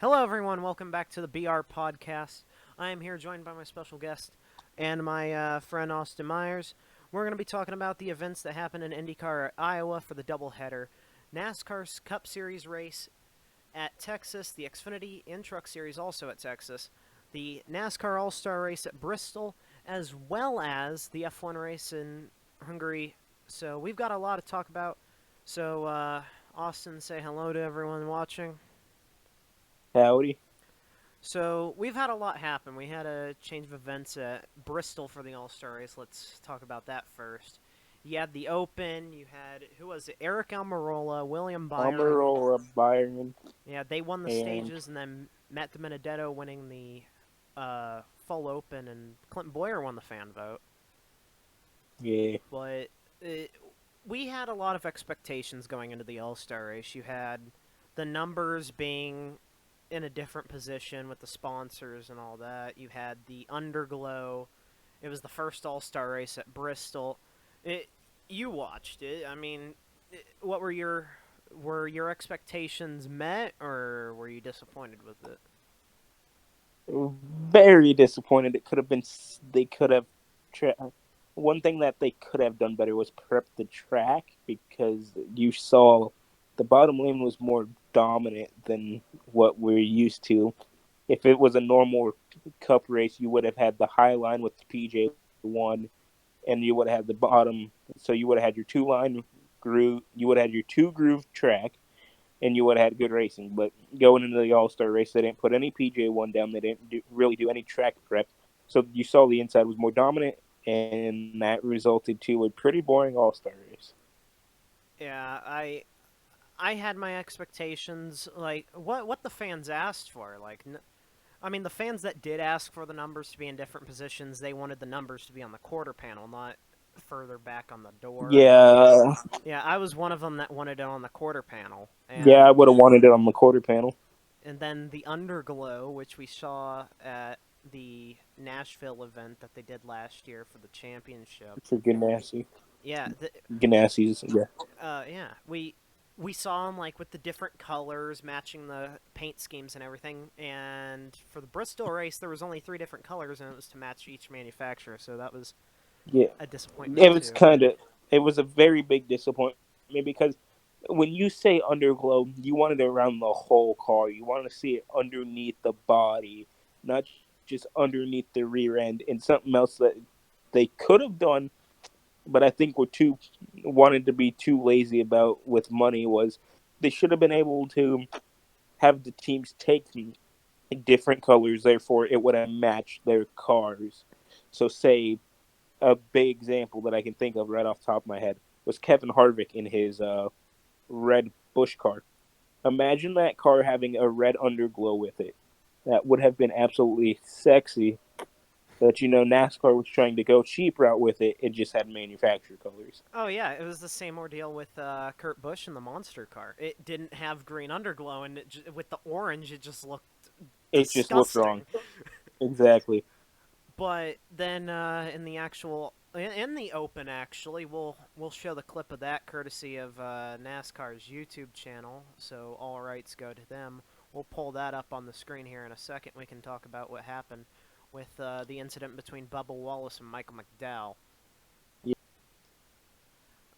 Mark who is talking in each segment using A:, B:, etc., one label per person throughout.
A: Hello, everyone. Welcome back to the BR Podcast. I am here joined by my special guest and my friend Austin Myers. We're going to be talking about the events that happened in IndyCar, Iowa for the doubleheader, NASCAR's Cup Series race at Texas, the Xfinity and Truck Series also at Texas, the NASCAR All Star race at Bristol, as well as the F1 race in Hungary. So we've got a lot to talk about. So, Austin, say hello to everyone watching.
B: Howdy.
A: So we've had a lot happen. We had a change of events at Bristol for the All Star race. Let's talk about that first. You had the Open. You had who was it? Eric Almirola, William Byron.
B: Almirola, Byron,
A: Yeah, they won the
B: and
A: stages, and then Matt DiBenedetto winning the full Open, and Clinton Boyer won the fan vote.
B: yeah,
A: But uh we had a lot of expectations going into the All Star race. You had the numbers being in a different position with the sponsors and all that. You had the underglow. It was the first All Star race at Bristol. It, you watched it. I mean, what were your expectations met, or were you disappointed with it?
B: very disappointed. It could have been. They could have. One thing that they could have done better was prep the track because you saw the bottom lane was more dominant than what we're used to. If it was a normal cup race, you would have had the high line with PJ one, and you would have had the bottom. So you would have had your two line groove. You would have had your two groove track, and you would have had good racing. But going into the All Star race, they didn't put any PJ1 down. They didn't really do any track prep. So you saw the inside was more dominant, and that resulted to a pretty boring All Star race.
A: Yeah, I had my expectations like what the fans asked for. I mean, the fans that did ask for the numbers to be in different positions, they wanted the numbers to be on the quarter panel, not further back on the door.
B: Yeah,
A: Yeah, I was one of them that wanted it on the quarter panel,
B: yeah, I would have wanted it on the quarter panel
A: and then the underglow, which we saw at the Nashville event that they did last year for the championship.
B: for Ganassi.
A: Yeah,
B: Ganassi's, yeah.
A: yeah, we saw them like with the different colors matching the paint schemes and everything. And for the Bristol race, there was only three different colors, and it was to match each manufacturer. So that was
B: Yeah,
A: a disappointment
B: it was
A: too.
B: kind of it was a very big disappointment because when you say underglow, you wanted it around the whole car. You want to see it underneath the body, not just underneath the rear end. And something else that they could have done, but I think we're too wanted to be too lazy about with money was they should have been able to have the teams take different colors. Therefore, it would have matched their cars. So, say a big example that I can think of right off the top of my head was Kevin Harvick in his red Bush car. Imagine that car having a red underglow with it. That would have been absolutely sexy. But NASCAR was trying to go cheap route with it. It just had manufacturer colors.
A: Oh yeah, it was the same ordeal with Kurt Busch in the monster car. It didn't have green underglow, and with the orange, it just looked
B: It just looked wrong.
A: disgusting.
B: Exactly.
A: But then in the actual in the Open, actually, we'll show the clip of that courtesy of NASCAR's YouTube channel. So all rights go to them. We'll pull that up on the screen here in a second. We can talk about what happened with the incident between Bubba Wallace and Michael McDowell.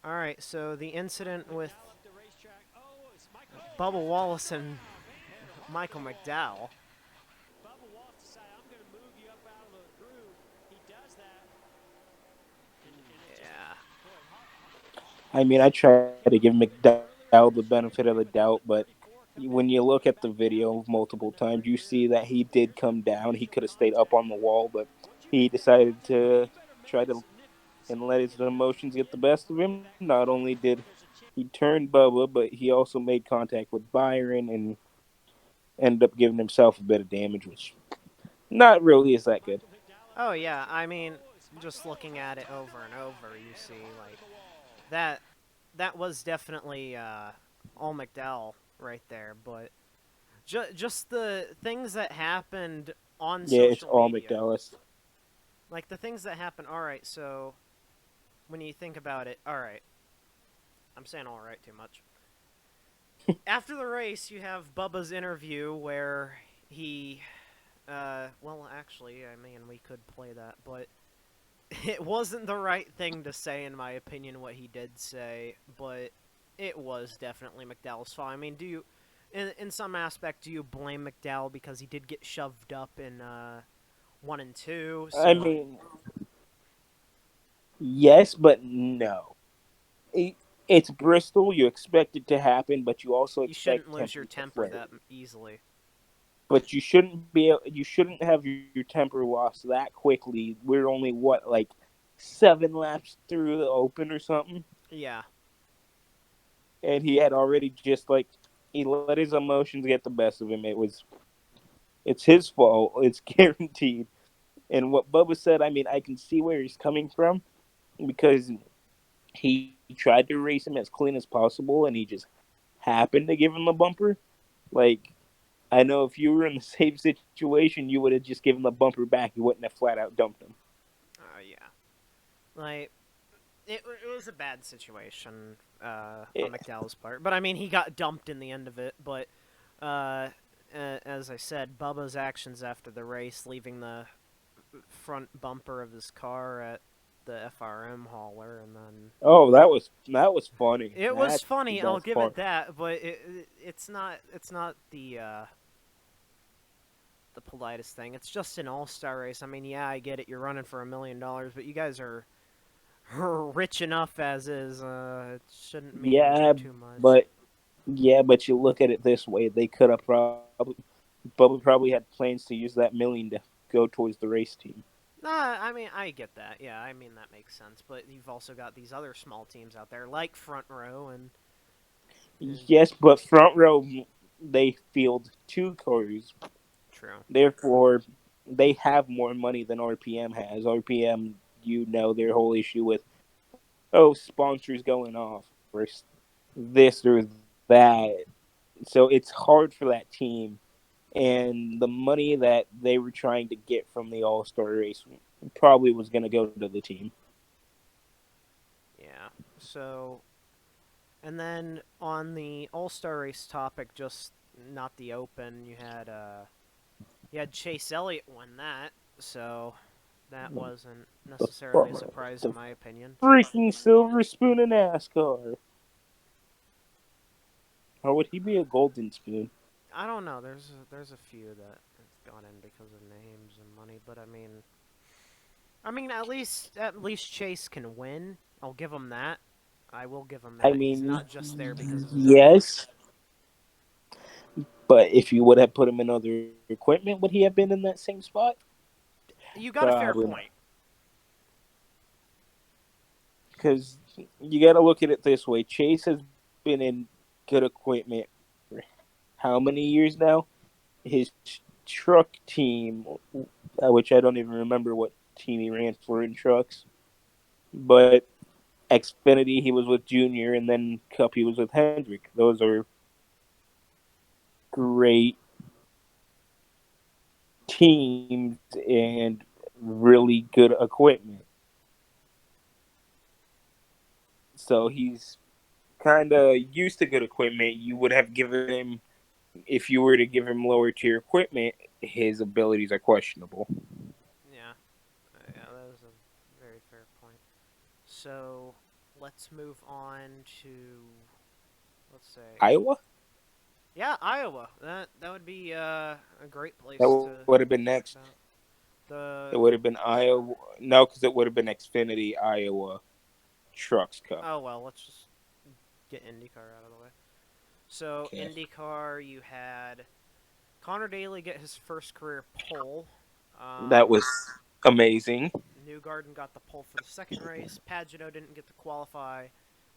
A: All right, so the incident with Bubba Wallace and Michael McDowell. Yeah.
B: I mean, I try to give McDowell the benefit of the doubt, but when you look at the video multiple times, you see that he did come down. He could have stayed up on the wall, but he decided to try to and let his emotions get the best of him. Not only did he turn Bubba, but he also made contact with Byron and ended up giving himself a bit of damage, which not really is that good.
A: Oh yeah, I mean, just looking at it over and over, you see like that that was definitely all McDowell right there, but just the things that happened on
B: Yeah, it's
A: social
B: all
A: media,
B: McDowell's.
A: like the things that happen. All right, so when you think about it, all right, I'm saying all right too much. after the race, you have Bubba's interview where he, well, actually, I mean, we could play that, but it wasn't the right thing to say, in my opinion, what he did say, but it was definitely McDowell's fault. I mean, in some aspect, do you blame McDowell because he did get shoved up in, 1 and 2,
B: I
A: so
B: mean, yes, but no. It, it's Bristol. You expect it to happen, but you also
A: you shouldn't
B: expect
A: lose your
B: tempers to
A: temper
B: flare.
A: that easily.
B: But you shouldn't be. You shouldn't have your temper lost that quickly. We're only what, like 7 laps through the open or something,
A: Yeah,
B: and he had already just like he let his emotions get the best of him. It's his fault. It's guaranteed. And what Bubba said, I mean, I can see where he's coming from because he tried to race him as clean as possible, and he just happened to give him the bumper. Like, I know if you were in the same situation, you would have just given the bumper back. You wouldn't have flat out dumped him.
A: yeah. Like, it was a bad situation on
B: Yeah.
A: McDowell's part. But I mean, he got dumped in the end of it. But uh, as I said, Bubba's actions after the race, leaving the front bumper of his car at the FRM hauler, and then
B: Oh, that was funny.
A: it was
B: That's the
A: funny. I'll
B: best
A: give it
B: part.
A: that. But it's not the politest thing. It's just an all-star race. I mean, yeah, I get it. You're running for $1 million, but you guys are rich enough as is. It shouldn't mean
B: Yeah,
A: too much.
B: but but you look at it this way: they could have probably Bubba probably had plans to use that million to go towards the race team.
A: Nah, I mean, I get that. Yeah, I mean that makes sense. But you've also got these other small teams out there, like Front Row, and
B: Yes, but front row they field 2 cars,
A: true.
B: therefore they have more money than RPM has. RPM, their whole issue with sponsors going off or this or that. So it's hard for that team, and the money that they were trying to get from the All Star race probably was going to go to the team.
A: Yeah. So, and then on the All Star race topic, just not the Open, you had Chase Elliott win that. So that wasn't
B: The,
A: necessarily a surprise in
B: the
A: my opinion.
B: freaking silver spoon of NASCAR. Or would he be a golden spoon?
A: I don't know. There's a few that have gone in because of names and money, but I mean, at least Chase can win. I'll give him that. I will give him
B: I
A: that. He's
B: mean,
A: not just there because of his name.
B: yes, but if you would have put him in other equipment, would he have been in that same spot?
A: You got a fair
B: Probably not.
A: point.
B: Because you got to look at it this way: Chase has been in good equipment for how many years now? His truck team, which I don't even remember what team he ran for in trucks, but Xfinity he was with Junior, and then Cup he was with Hendrick. Those are great teams and really good equipment. So he's kind of used to good equipment. You would have given him, if you were to give him lower tier equipment, his abilities are questionable.
A: Yeah, yeah, that was a very fair point. So let's move on to let's say,
B: Iowa?
A: yeah, Iowa. That would be a great
B: That
A: place
B: would have
A: to
B: been next.
A: talk about
B: It
A: the.
B: would have been Iowa. No, because it would have been Xfinity Iowa Trucks Cup.
A: Oh well, let's just get IndyCar out of the way. So
B: Okay.
A: IndyCar, you had Connor Daly get his first career pole.
B: That
A: Um,
B: was amazing.
A: Newgarden got the pole for the second race. Pagano didn't get to qualify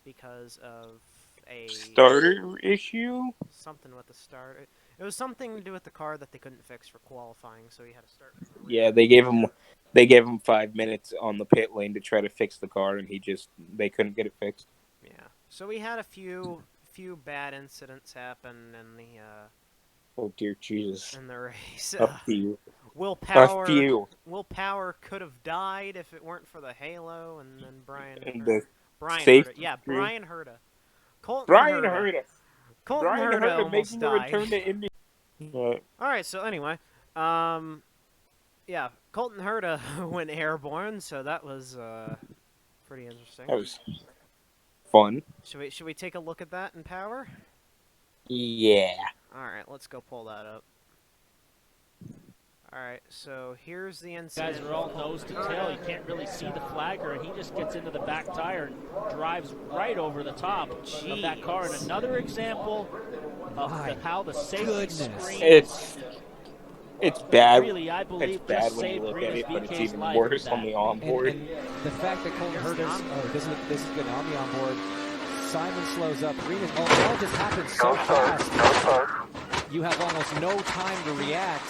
A: because of a
B: Starter issue?
A: something with the start. It was something to do with the car that they couldn't fix for qualifying, so he had to start from the
B: Yeah,
A: rear.
B: they gave him 5 minutes on the pit lane to try to fix the car, and they couldn't get it fixed.
A: Yeah. So we had a few bad incidents happen
B: Oh dear Jesus!
A: in the race.
B: A few,
A: Will
B: a
A: Power
B: few,
A: Will Power could have died if it weren't for the halo, and then
B: and the
A: Brian Herta.
B: safety
A: Yeah,
B: crew.
A: Brian Herta. Colton
B: Brian
A: Herta.
B: Herta.
A: Colton
B: Brian
A: Herta
B: Herta
A: almost
B: making a
A: died.
B: return to Indy.
A: Alright, so anyway, yeah, Colton Herta went airborne, so that was pretty interesting.
B: That was fun.
A: Should we take a look at that in power?
B: Yeah.
A: Alright, let's go pull that up. Alright, so here's the incident.
C: Guys are all nose to tail. You can't really see the flagger, and he just gets into the back tire and drives right over the top of that car. And another example of how the safety screen
B: It's bad.
C: really, I believe,
B: It's bad
C: just
B: when you
C: saved
B: look at
C: Rinus
B: it, but it's
C: VK's
B: even
C: life
B: worse
C: with
B: on
C: that.
B: the onboard.
D: And the fact that Colton Herta's, this is good on the onboard. Simon slows up. Rinus, it all just happens so fast. You have almost no time to react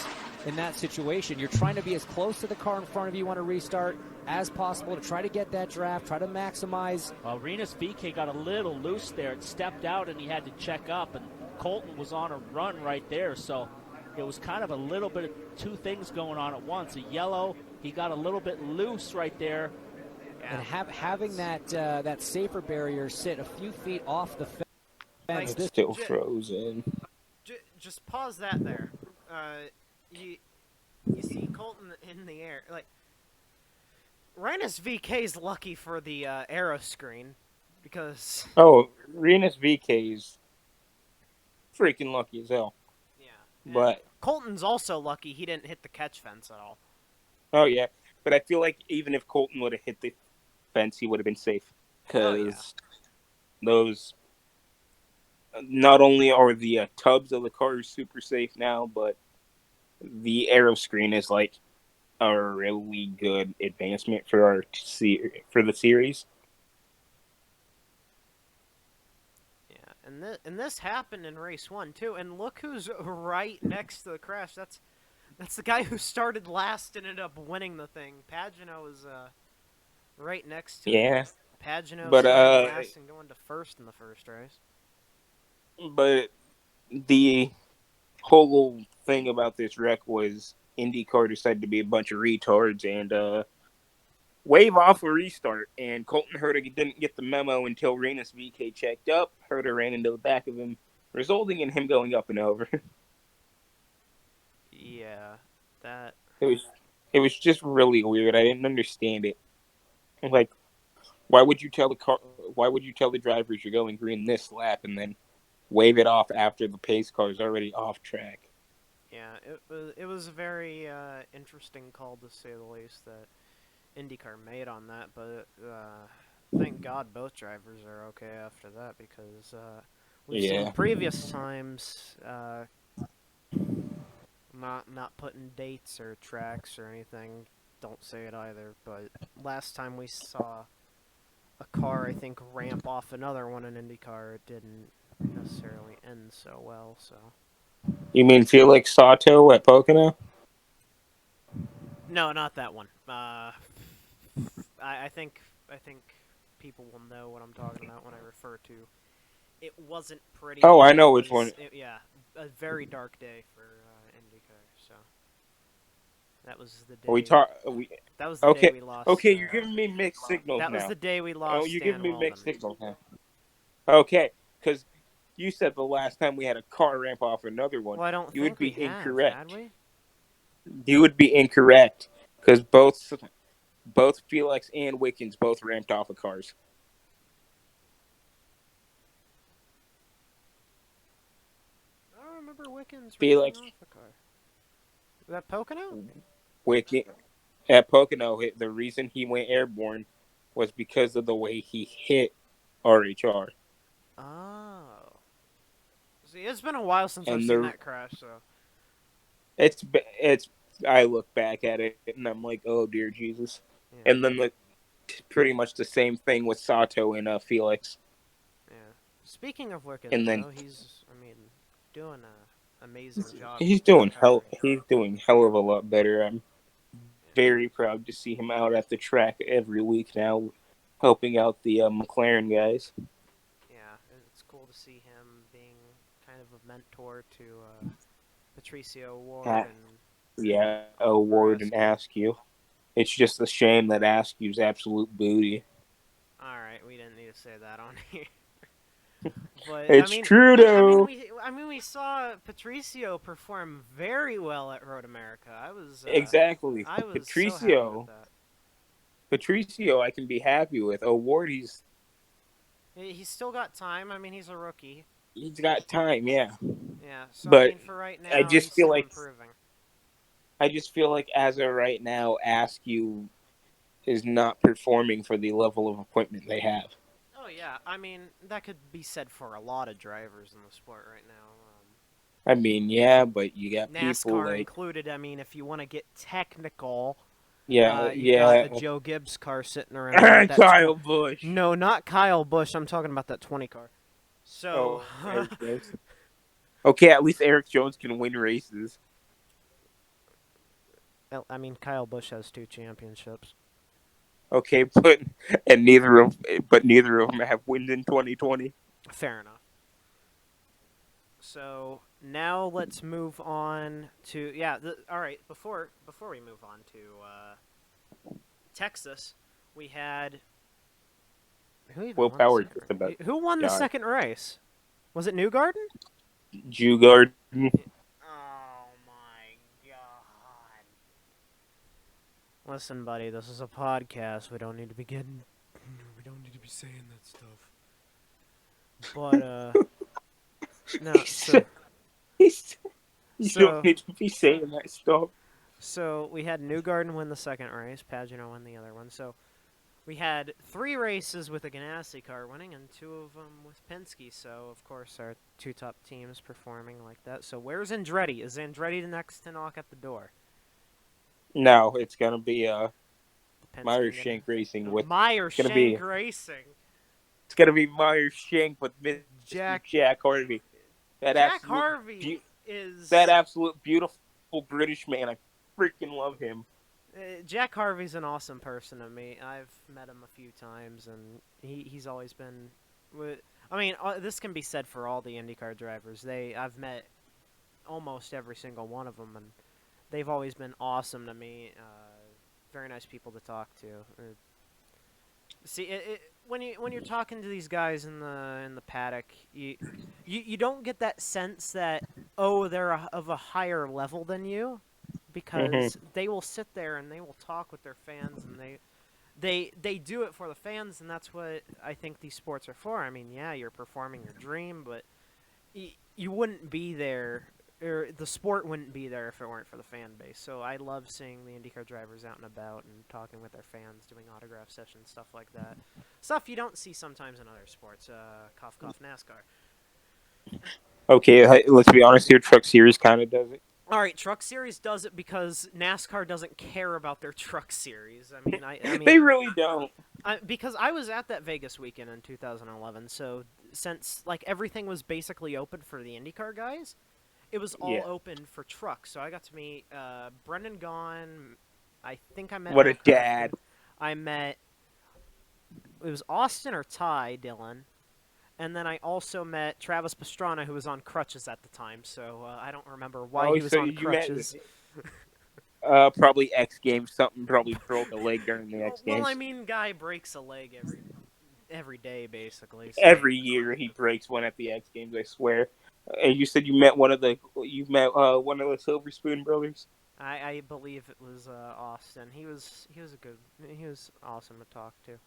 D: in that situation. You're trying to be as close to the car in front of you on a restart as possible to try to get that draft, try to maximize.
C: Well, Rinus VK got a little loose there. It stepped out, and he had to check up, and Colton was on a run right there, so it was kind of a little bit of two things going on at once. A yellow, he got a little bit loose right there.
D: And having that safer barrier sit a few feet off the fence.
B: It's still frozen.
A: Just pause that there. You see Colton in the air. Like, Rinus VK's lucky for the aero screen because.
B: Oh, Rinus VK's freaking lucky as hell.
A: Yeah.
B: But
A: Colton's also lucky he didn't hit the catch fence at all.
B: oh yeah, but I feel like even if Colton would have hit the fence, he would have been safe because those. Not only are the tubs of the cars super safe now, but the aero screen is like a really good advancement for for the series.
A: Yeah, and this happened in race 1 too. And look who's right next to the crash. That's the guy who started last and ended up winning the thing. Pagano was right next to him. Pagano started last and going to first in the first race.
B: But the whole thing about this wreck was IndyCar decided to be a bunch of retards and wave off a restart. And Colton Herta didn't get the memo until Rinus VK checked up. Herta ran into the back of him, resulting in him going up and over.
A: Yeah, that
B: it was just really weird. I didn't understand it. Like, why would you tell the drivers you're going green this lap and then wave it off after the pace car is already off track?
A: Yeah, it was a very interesting call, to say the least, that IndyCar made on that, but thank God both drivers are okay after that, because we've seen previous times not putting dates or tracks or anything. Don't say it either, but last time we saw a car, I think, ramp off another one in IndyCar, it didn't necessarily end so well. So
B: you mean Felix Sato at Pocono?
A: No, not that one. I think people will know what I'm talking about when I refer to. It wasn't pretty.
B: Oh, I know which one.
A: Yeah, a very dark day for IndyCar. So that was the day. That was the day we lost.
B: Okay, you're giving me mixed signals now.
A: That was the day we lost.
B: Oh, you're
A: Stan
B: giving me
A: Weldon.
B: mixed signals now. Okay, because you said the last time we had a car ramp off another one.
A: Well, I don't
B: you
A: think
B: would be
A: we have,
B: incorrect.
A: had we?
B: You would be incorrect because both Felix and Wickens both ramped off of cars.
A: I don't remember Wickens
B: Felix
A: ramping off a car. Was that Pocono?
B: At Pocono, the reason he went airborne was because of the way he hit RHR.
A: Oh. See, it's been a while since I've seen that crash, so.
B: It's. I look back at it and I'm like, oh dear Jesus. Yeah. And then pretty much the same thing with Sato and Felix.
A: Yeah. Speaking of Wickens, though, he's, doing an amazing job.
B: He's doing hell of a lot better. I'm very proud to see him out at the track every week now, helping out the McLaren guys.
A: Yeah, it's cool to see him being kind of a mentor to Patricio Ward
B: Ward and Askew. It's just a shame that Askew's absolute booty.
A: Alright, we didn't need to say that on here. But
B: It's true though.
A: I mean, we saw Patricio perform very well at Road America.
B: Exactly.
A: I was so happy with
B: Patricio.
A: that.
B: Patricio, I can be happy with. Award,
A: He's still got time. I mean, he's a rookie.
B: he's got time, yeah.
A: Yeah. So I
B: But
A: mean, for right
B: I
A: now, he's
B: just feel
A: still
B: like
A: improving.
B: as of right now, Askew is not performing for the level of equipment they have.
A: Oh yeah. I mean, that could be said for a lot of drivers in the sport right now.
B: I mean, yeah, but you got people
A: NASCAR
B: like,
A: included. I mean, if you want to get technical,
B: yeah,
A: you've got
B: yeah,
A: a Joe Gibbs car sitting around with that.
B: Kyle Busch.
A: No, not Kyle Busch. I'm talking about that 20 car. So,
B: Oh, Eric Jones. Okay, at least Eric Jones can win races.
A: I mean, Kyle Busch has 2 championships.
B: Okay, but neither of them have wins in 2020.
A: Fair enough. So now let's move on to all right. Before we move on to Texas, we had who even
B: Will
A: won the
B: Power
A: second?
B: just about
A: Who won the
B: died.
A: second race? Was it Newgarden?
B: Jugard.
A: Oh my god! Listen, buddy, this is a podcast. We don't need to be saying that stuff. But no.
B: You
A: So
B: don't need to be saying that stuff.
A: So we had Newgarden win the second race, Pagano win the other one. So we had 3 races with a Ganassi car winning and 2 of them with Penske. So, of course, our 2 top teams performing like that. So where's Andretti? Is Andretti the next to knock at the door?
B: No, it's gonna be Meyer
A: Penske
B: Shank Racing with
A: Meyer
B: it's gonna be
A: Shank Racing.
B: it's gonna be Meyer Shank with Mr.
A: Jack
B: Harvey. That
A: Jack
B: absolute
A: Harvey is
B: that absolute beautiful British man. I freaking love him.
A: Jack Harvey's an awesome person to me. I've met him a few times, and he's always been. I mean, this can be said for all the IndyCar drivers. I've met almost every single one of them, and they've always been awesome to me. Very nice people to talk to. See, when you're talking to these guys in the paddock, you don't get that sense that they're of a higher level than you, because they will sit there and they will talk with their fans, and they do it for the fans, and that's what I think these sports are for. I mean, yeah, you're performing your dream, but you wouldn't be there, or the sport wouldn't be there if it weren't for the fan base. So I love seeing the IndyCar drivers out and about and talking with their fans, doing autograph sessions, stuff like that. Stuff you don't see sometimes in other sports. Cough, cough, NASCAR.
B: Okay, let's be honest here. Truck Series kind of does it.
A: All right, Truck Series does it because NASCAR doesn't care about their Truck Series. I mean,
B: They really don't.
A: because I was at that Vegas weekend in 2011, so since everything was basically open for the IndyCar guys, it was all open for trucks. So I got to meet Brendan Gaughan. I think I met.
B: What a
A: Matt
B: dad!
A: Crafton. I met. It was Austin or Ty Dillon. And then I also met Travis Pastrana, who was on crutches at the time, so I don't remember why he was on crutches.
B: Probably X Games. Something probably broke a leg during the X Games.
A: Well, I mean, guy breaks a leg every day, basically. So.
B: Every year he breaks one at the X Games. I swear. And you said you met one of the Silver Spoon brothers.
A: I believe it was Austin. He was awesome to talk to.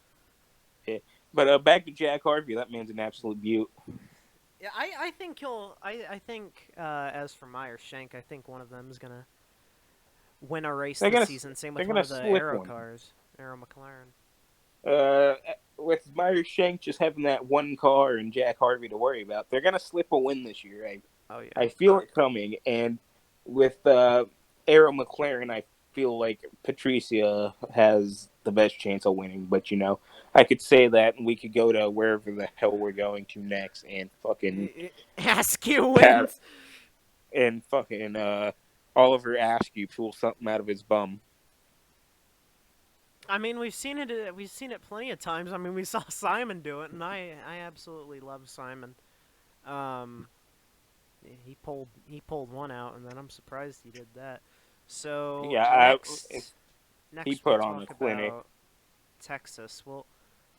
B: Yeah. But back to Jack Harvey, that man's an absolute beaut.
A: Yeah, I think I think as for Meyer Shank, I think one of them is gonna win a race this season. Same with one of the Aero cars, Aero McLaren.
B: With Meyer Shank just having that one car and Jack Harvey to worry about, they're gonna slip a win this year. I feel it coming, and with Aero McLaren, I feel like Patricia has the best chance of winning. But I could say that, and we could go to wherever the hell we're going to next, and fucking
A: Askew wins,
B: and fucking Oliver Askew pull something out of his bum.
A: I mean, we've seen it. We've seen it plenty of times. I mean, we saw Simon do it, and I absolutely love Simon. He pulled one out, and then I'm surprised he did that. So
B: yeah,
A: next
B: he put
A: we'll
B: on the
A: talk
B: clinic.
A: about Texas. Well,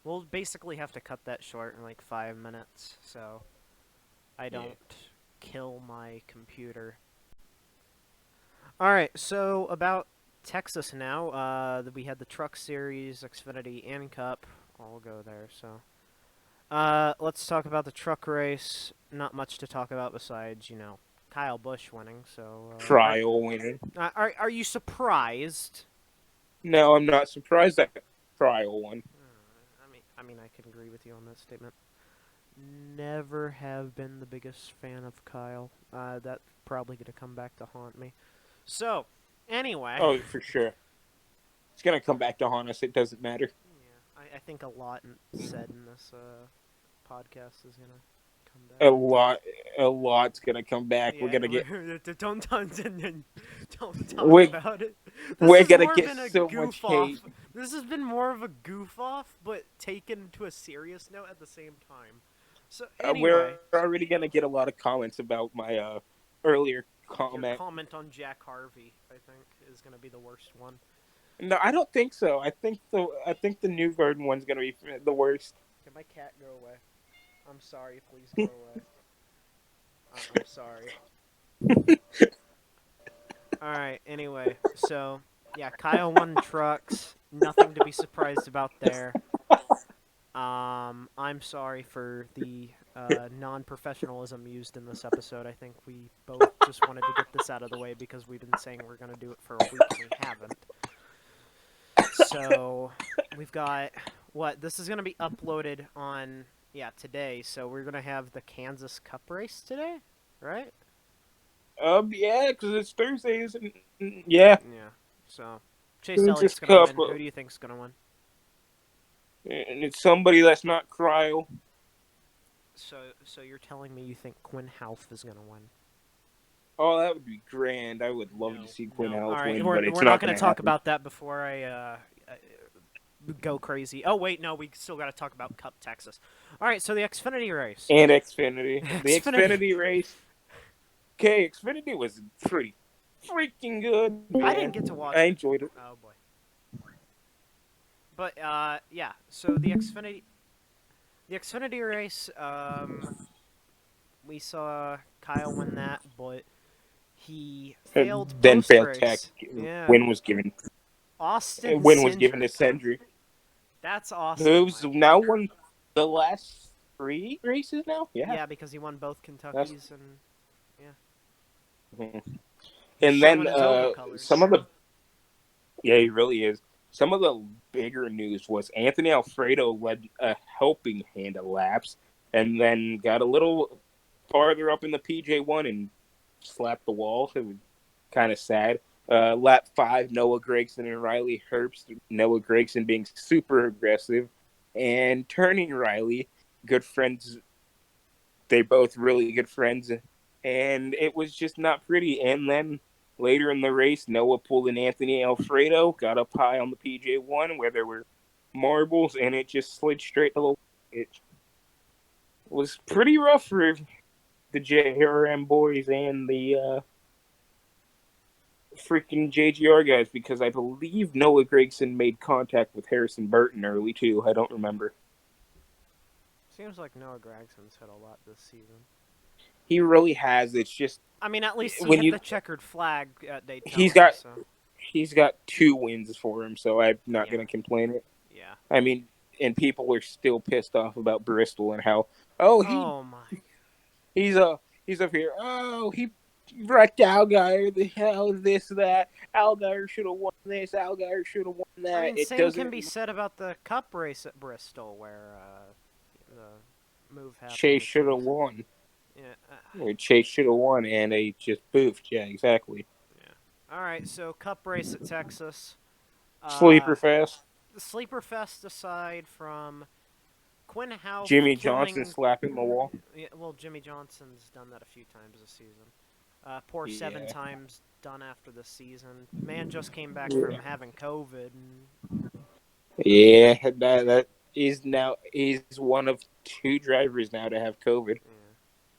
A: We'll basically have to cut that short in like 5 minutes, so I don't kill my computer. Alright, so about Texas now. We had the Truck Series, Xfinity, and Cup. I'll go there, so. Let's talk about the truck race. Not much to talk about besides, Kyle Busch winning, so.
B: Trial winning.
A: Are you surprised?
B: No, I'm not surprised that Trial won.
A: I mean, I can agree with you on that statement. Never have been the biggest fan of Kyle. That's probably going to come back to haunt me. So, anyway.
B: Oh, for sure. It's going to come back to haunt us. It doesn't matter.
A: Yeah, I think a lot said in this podcast is going to come back.
B: A lot's going to come back.
A: Yeah,
B: We're going to get...
A: Don't talk
B: We're-
A: about it.
B: We're
A: has
B: going to
A: more
B: get
A: been a
B: so
A: goof
B: much hate.
A: off. This has been more of a goof off, but taken to a serious note at the same time. So anyway,
B: We're already going to get a lot of comments about my earlier
A: your
B: comment.
A: comment on Jack Harvey, I think, is going to be the worst one.
B: No, I don't think so. I think the New Garden one's going to be the worst.
A: Can my cat go away? I'm sorry, please go away. I'm sorry. Alright, anyway, so, yeah, Kyle won trucks. Nothing to be surprised about there. I'm sorry for the non-professionalism used in this episode. I think we both just wanted to get this out of the way because we've been saying we're going to do it for a week and we haven't. So, we've got, this is going to be uploaded on, today. So we're going to have the Kansas Cup race today, right?
B: Yeah, because it's Thursday, isn't it? Yeah.
A: Yeah, so Chase Elliott's going to win. Who do you think's going to win?
B: And it's somebody that's not Cryo.
A: So you're telling me you think Quinn Houff is going to win?
B: Oh, that would be grand. I would love to see Quinn Houff
A: All right,
B: win,
A: we're
B: but it's
A: not
B: going
A: to talk about that before I go crazy. Oh, wait, no, we still got to talk about Cup Texas. All right, so the Xfinity race.
B: And Xfinity. The Xfinity race. Okay, Xfinity was pretty freaking good. Man.
A: I didn't get to watch
B: I
A: it.
B: enjoyed it.
A: Oh, boy. But, yeah, so the Xfinity race, we saw Kyle win that, but he failed
B: Then failed
A: post-race.
B: tech.
A: Yeah.
B: Win was given.
A: Austin
B: Win was given to
A: Cindric.
B: Cindric.
A: That's awesome.
B: Who's now won the last 3 races now?
A: Yeah, because he won both Kentuckies and...
B: Mm-hmm.
A: He's
B: And then
A: showing his overcolors.
B: some of the... Yeah, he really is. Some of the bigger news was Anthony Alfredo led a helping hand of laps and then got a little farther up in the PJ1 and slapped the wall. It was kind of sad. Lap 5, Noah Gragson and Riley Herbst. Noah Gragson being super aggressive and turning Riley. Good friends. They both really good friends. And it was just not pretty. And then later in the race, Noah pulled an Anthony Alfredo, got up high on the PJ1 where there were marbles, and it just slid straight to the... It was pretty rough for the JRM boys and the freaking JGR guys, because I believe Noah Gragson made contact with Harrison Burton early, too. I don't remember.
A: Seems like Noah Gragson's hit a lot this season.
B: He really has. It's just...
A: I mean, at least he hit the checkered flag at Daytona.
B: He's got 2 wins for him, so I'm not going to complain it.
A: Yeah.
B: I mean, and people are still pissed off about Bristol and how,
A: oh my.
B: He's up here. Oh, he wrecked Allgaier. The hell, this, that. Allgaier should have won this. Allgaier should have won that.
A: I mean, same can be said about the Cup race at Bristol, where the move happened.
B: Chase should have won.
A: Yeah.
B: Chase should have won, and they just boofed. Yeah, exactly.
A: Yeah. All right, so Cup race at Texas.
B: Sleeper fest.
A: The sleeper fest aside from Quinn Houff,
B: Jimmy Johnson slapping the wall.
A: Yeah, well, Jimmy Johnson's done that a few times this season. 7 times done after the season. Man just came back from having COVID.
B: Yeah, that is now. He's one of 2 drivers now to have COVID.
A: Yeah.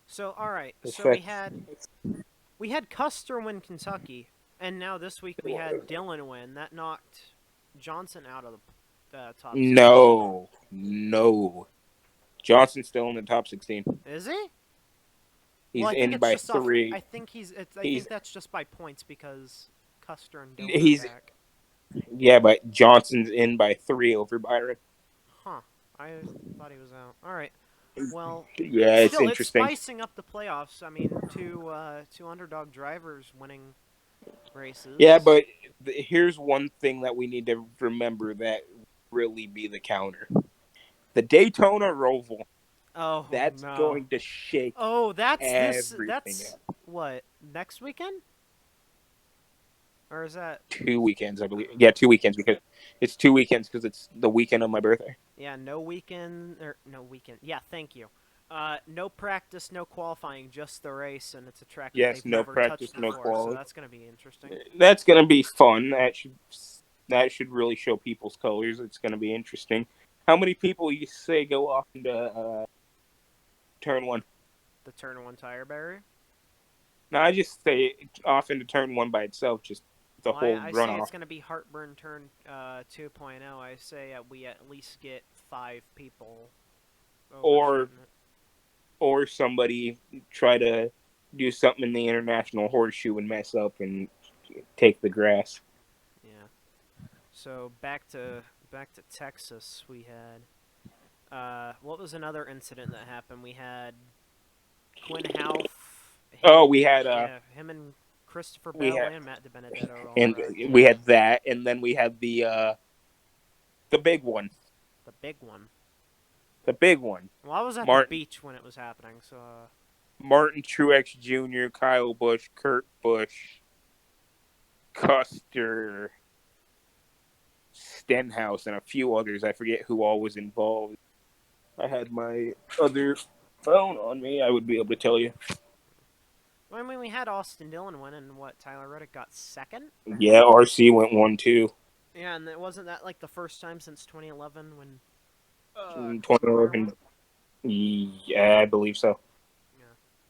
A: So all right, so we had Custer win Kentucky, and now this week we had Dillon win. That knocked Johnson out of the top.
B: No, No. Johnson's still in the top 16.
A: Is he?
B: He's
A: Well, I think
B: in
A: it's
B: by
A: just off.
B: 3.
A: I think I
B: He's
A: think that's just by points because Custer and Dillon are
B: he's
A: back.
B: yeah, but Johnson's in by 3 over Byron.
A: Huh. I thought he was out. All right. Well,
B: Yeah, it's
A: still, it's
B: interesting.
A: spicing up the playoffs. I mean, two underdog drivers winning races.
B: Yeah, but here's one thing that we need to remember that really be the counter. The Daytona Roval,
A: Oh
B: that's
A: no.
B: going to shake
A: Oh, that's this.
B: everything
A: That's
B: up.
A: what next weekend, or is that?
B: 2 weekends, I believe. Yeah, 2 weekends because it's the weekend of my birthday.
A: Yeah, no weekend or no weekend. Yeah, thank you. No practice, no qualifying, just the race, and it's a track that
B: Yes,
A: they've
B: no
A: never
B: practice,
A: touched
B: no
A: before, so
B: quality.
A: that's gonna be interesting.
B: That's going to be fun. That should really show people's colors. It's going to be interesting. How many people you say go off into turn 1?
A: The turn one tire barrier.
B: No, I just say off into turn 1 by itself, just the
A: Well,
B: whole
A: I say
B: runoff.
A: it's gonna be heartburn turn 2.0. I say we at least get 5 people
B: Or
A: overshooting it.
B: or somebody try to do something in the international horseshoe and mess up and take the grass.
A: Yeah. So back to Texas, we had. What was another incident that happened? We had Quinn Half.
B: Oh, we had
A: Yeah, him and Christopher
B: we
A: Bell
B: had
A: and Matt DiBenedetto all
B: and
A: wrecked.
B: we had that, and then we had the big one,
A: The big one.
B: the big one.
A: Well, I was at the
B: Martin
A: beach when it was happening, so.
B: Martin Truex Jr., Kyle Busch, Kurt Busch, Custer, Stenhouse, and a few others. I forget who all was involved. I had my other phone on me. I would be able to tell you.
A: Well, I mean, we had Austin Dillon win, and what, Tyler Reddick got second?
B: Yeah, RC went 1-2.
A: Yeah, and wasn't that like the first time since 2011 when
B: In
A: Colt Meyer
B: 2011.
A: won?
B: Yeah, I believe so.
A: Yeah.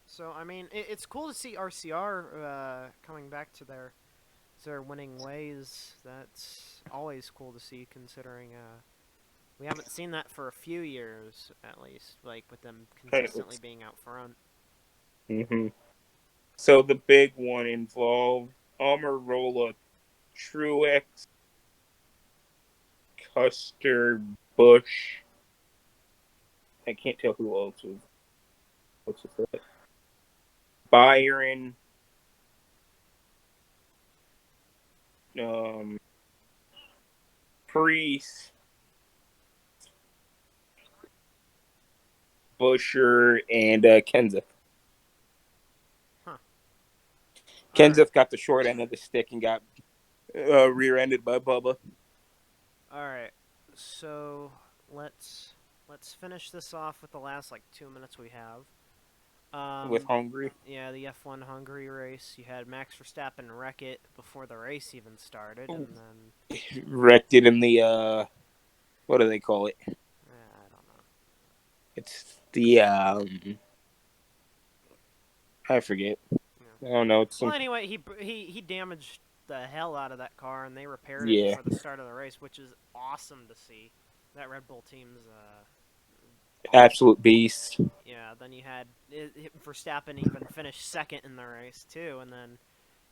A: So I mean, it's cool to see RCR coming back to their winning ways. That's always cool to see, considering we haven't seen that for a few years at least, like with them consistently being out front.
B: Mm-hmm. So the big one involved Amarola, Truex, Custer, Bush. I can't tell who else was. What's it? Byron, Priest, Busher, and Kenseth.
A: Huh.
B: Kenseth
A: Right.
B: got the short end of the stick and got rear-ended by Bubba.
A: All right. So let's finish this off with the last like 2 minutes we have.
B: With Hungary.
A: Yeah, the F1 Hungary race. You had Max Verstappen wreck it before the race even started, and then
B: Wrecked it in the what do they call it?
A: I don't know.
B: It's the I forget.
A: Yeah.
B: I don't know. It's
A: Well,
B: some
A: anyway, he damaged the hell out of that car, and they repaired it
B: yeah,
A: for the start of the race, which is awesome to see. That Red Bull team's awesome.
B: absolute beast.
A: Yeah. Then you had Verstappen even finished second in the race too, and then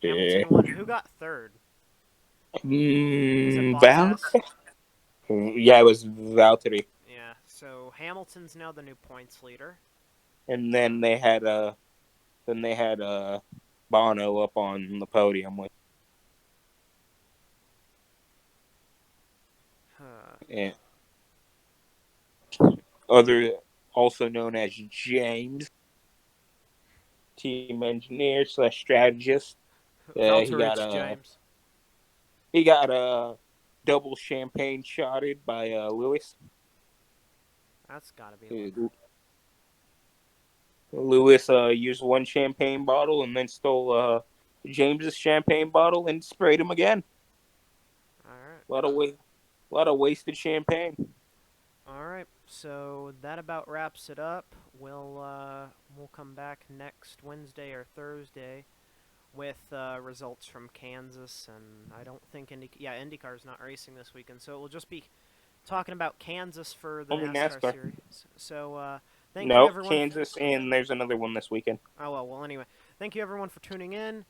B: Yeah.
A: Hamilton won. Who got third? Was it
B: Val?
A: Bottas?
B: Yeah, it was Valtteri.
A: Yeah. So Hamilton's now the new points leader.
B: And then they had Bono up on the podium with yeah. Other also known as James, team engineer / strategist.
A: Valtteri James.
B: He got double champagne shotted by Lewis.
A: That's gotta be lucky.
B: Lewis used one champagne bottle and then stole James's champagne bottle and sprayed him again.
A: All right.
B: A lot of wasted champagne.
A: All right. So that about wraps it up. We'll come back next Wednesday or Thursday with results from Kansas, and I don't think IndyCar is not racing this weekend, so it will just be talking about Kansas for the
B: Only NASCAR.
A: series. So thank you
B: No,
A: everyone.
B: Kansas, and there's another one this weekend.
A: Oh well. Well, anyway, thank you everyone for tuning in.